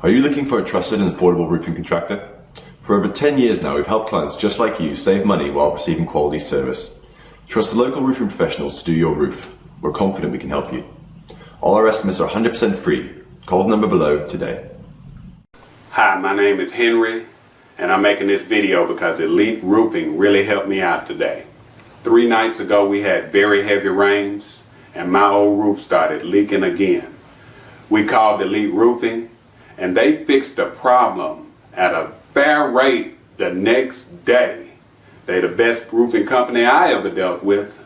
Are you looking for a trusted and affordable roofing contractor? For over 10 years now, we've helped clients just like you save money while receiving quality service. Trust the local roofing professionals to do your roof. We're confident we can help you. All our estimates are 100% free. Call the number below today. Hi, my name is Henry, and I'm making this video because Elite Roofing really helped me out today. 3 nights ago we had very heavy rains, and my old roof started leaking again. We called Elite Roofing, and they fixed the problem at a fair rate the next day. They're the best roofing company I ever dealt with.